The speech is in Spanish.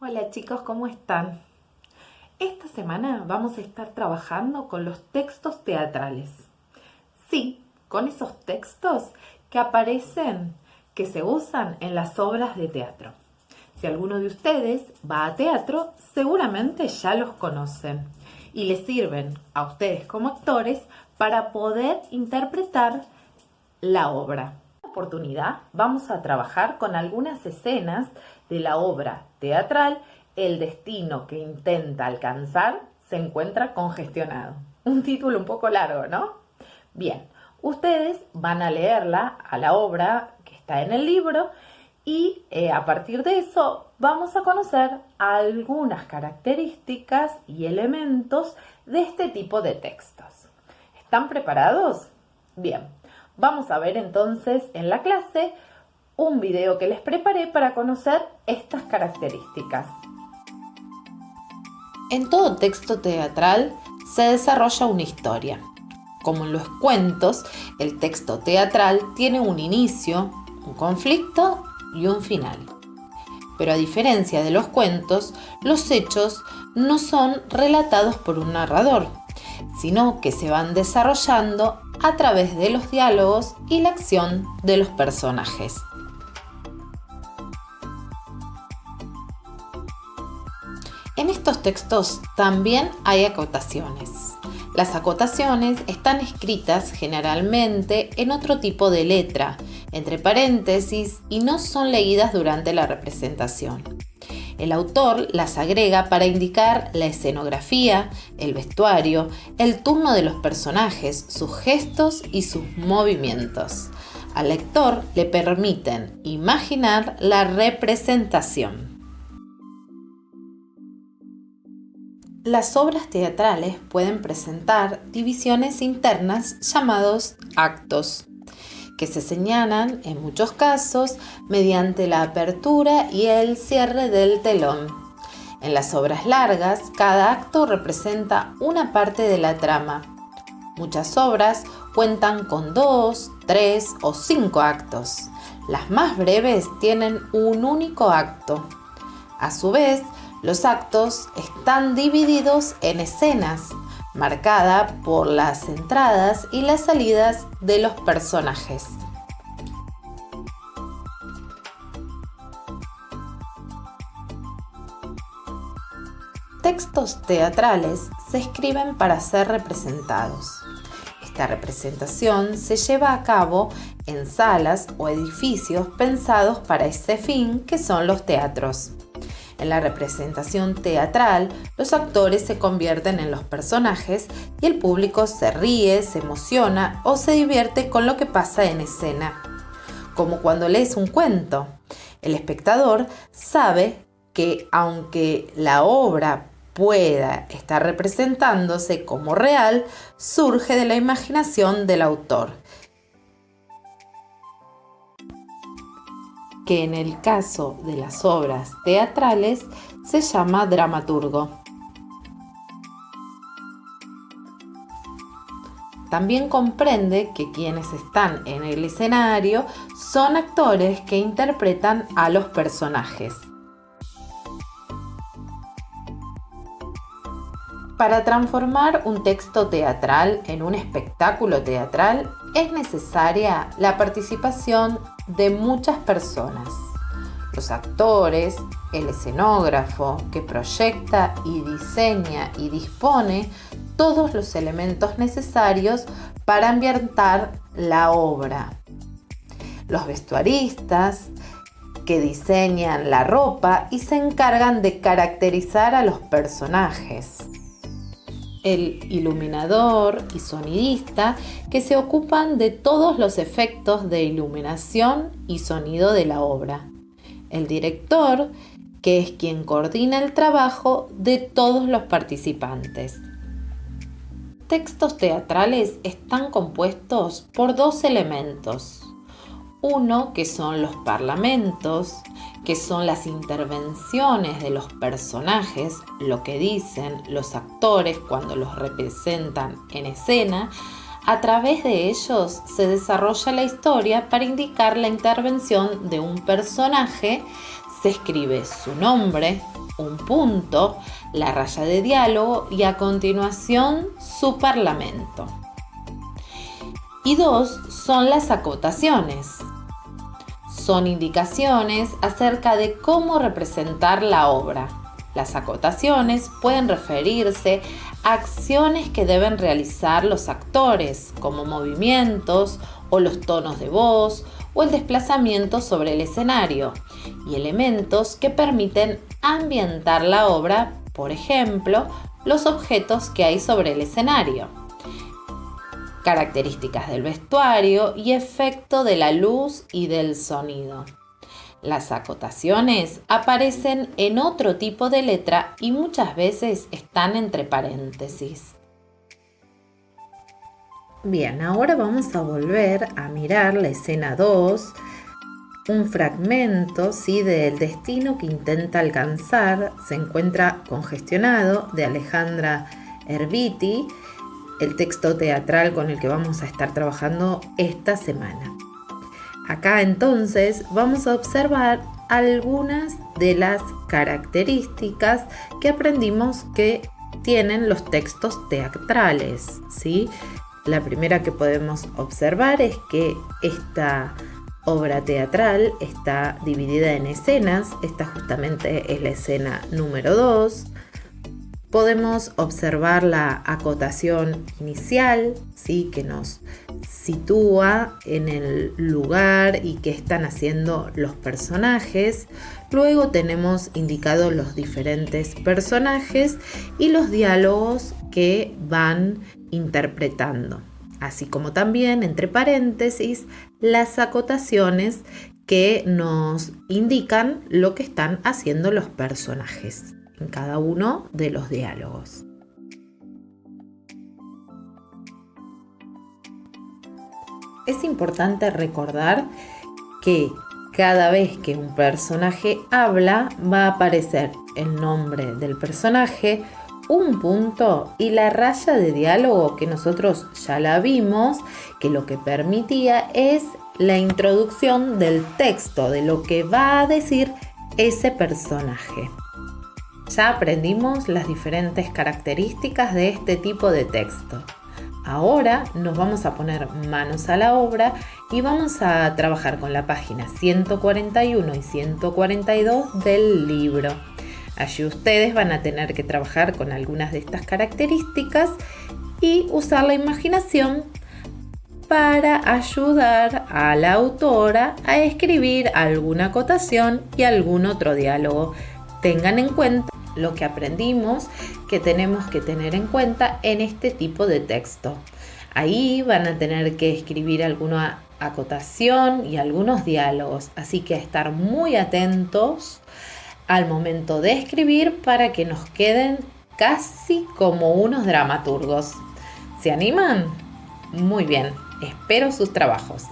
Hola chicos, ¿cómo están? Esta semana vamos a estar trabajando con los textos teatrales. Sí, con esos textos que aparecen, que se usan en las obras de teatro. Si alguno de ustedes va a teatro, seguramente ya los conocen y les sirven a ustedes como actores para poder interpretar la obra. En esta oportunidad vamos a trabajar con algunas escenas de la obra teatral El destino que intenta alcanzar se encuentra congestionado. Un título un poco largo, ¿no? Bien, ustedes van a leerla a la obra que está en el libro y a partir de eso vamos a conocer algunas características y elementos de este tipo de textos. ¿Están preparados? Bien, vamos a ver entonces en la clase un video que les preparé para conocer estas características. En todo texto teatral se desarrolla una historia. Como en los cuentos, el texto teatral tiene un inicio, un conflicto y un final. Pero a diferencia de los cuentos, los hechos no son relatados por un narrador, sino que se van desarrollando a través de los diálogos y la acción de los personajes. En estos textos también hay acotaciones. Las acotaciones están escritas generalmente en otro tipo de letra, entre paréntesis, y no son leídas durante la representación. El autor las agrega para indicar la escenografía, el vestuario, el turno de los personajes, sus gestos y sus movimientos. Al lector le permiten imaginar la representación. Las obras teatrales pueden presentar divisiones internas llamados actos, que se señalan en muchos casos mediante la apertura y el cierre del telón. En las obras largas, cada acto representa una parte de la trama. Muchas obras cuentan con 2, 3 o 5 actos. Las más breves tienen un único acto. A su vez, los actos están divididos en escenas, marcada por las entradas y las salidas de los personajes. Textos teatrales se escriben para ser representados. Esta representación se lleva a cabo en salas o edificios pensados para ese fin, que son los teatros. En la representación teatral, los actores se convierten en los personajes y el público se ríe, se emociona o se divierte con lo que pasa en escena. Como cuando lees un cuento, el espectador sabe que aunque la obra pueda estar representándose como real, surge de la imaginación del autor, que en el caso de las obras teatrales se llama dramaturgo. También comprende que quienes están en el escenario son actores que interpretan a los personajes. Para transformar un texto teatral en un espectáculo teatral es necesaria la participación de muchas personas. Los actores, el escenógrafo que proyecta y diseña y dispone todos los elementos necesarios para ambientar la obra. Los vestuaristas que diseñan la ropa y se encargan de caracterizar a los personajes. El iluminador y sonidista que se ocupan de todos los efectos de iluminación y sonido de la obra. El director, que es quien coordina el trabajo de todos los participantes. Textos teatrales están compuestos por 2 elementos. Uno, que son los parlamentos, que son las intervenciones de los personajes, lo que dicen los actores cuando los representan en escena. A través de ellos se desarrolla la historia para indicar la intervención de un personaje. Se escribe su nombre, un punto, la raya de diálogo y a continuación su parlamento. Y 2 son las acotaciones. Son indicaciones acerca de cómo representar la obra. Las acotaciones pueden referirse a acciones que deben realizar los actores, como movimientos o los tonos de voz o el desplazamiento sobre el escenario, y elementos que permiten ambientar la obra, por ejemplo, los objetos que hay sobre el escenario, características del vestuario y efecto de la luz y del sonido. Las acotaciones aparecen en otro tipo de letra y muchas veces están entre paréntesis. Bien, ahora vamos a volver a mirar la escena 2, un fragmento del destino que intenta alcanzar, se encuentra congestionado, de Alejandra Erviti, el texto teatral con el que vamos a estar trabajando esta semana. Acá entonces vamos a observar algunas de las características que aprendimos que tienen los textos teatrales, ¿sí? La primera que podemos observar es que esta obra teatral está dividida en escenas. Esta justamente es la escena número 2. Podemos observar la acotación inicial, ¿sí? Que nos sitúa en el lugar y qué están haciendo los personajes. Luego tenemos indicados los diferentes personajes y los diálogos que van interpretando, así como también, entre paréntesis, las acotaciones que nos indican lo que están haciendo los personajes en cada uno de los diálogos. Es importante recordar que cada vez que un personaje habla va a aparecer el nombre del personaje, un punto y la raya de diálogo que nosotros ya la vimos, que lo que permitía es la introducción del texto, de lo que va a decir ese personaje. Ya aprendimos las diferentes características de este tipo de texto. Ahora nos vamos a poner manos a la obra y vamos a trabajar con la página 141 y 142 del libro. Allí ustedes van a tener que trabajar con algunas de estas características y usar la imaginación para ayudar a la autora a escribir alguna acotación y algún otro diálogo. Tengan en cuenta lo que aprendimos que tenemos que tener en cuenta en este tipo de texto. Ahí van a tener que escribir alguna acotación y algunos diálogos, así que a estar muy atentos al momento de escribir para que nos queden casi como unos dramaturgos. ¿Se animan? Muy bien, espero sus trabajos.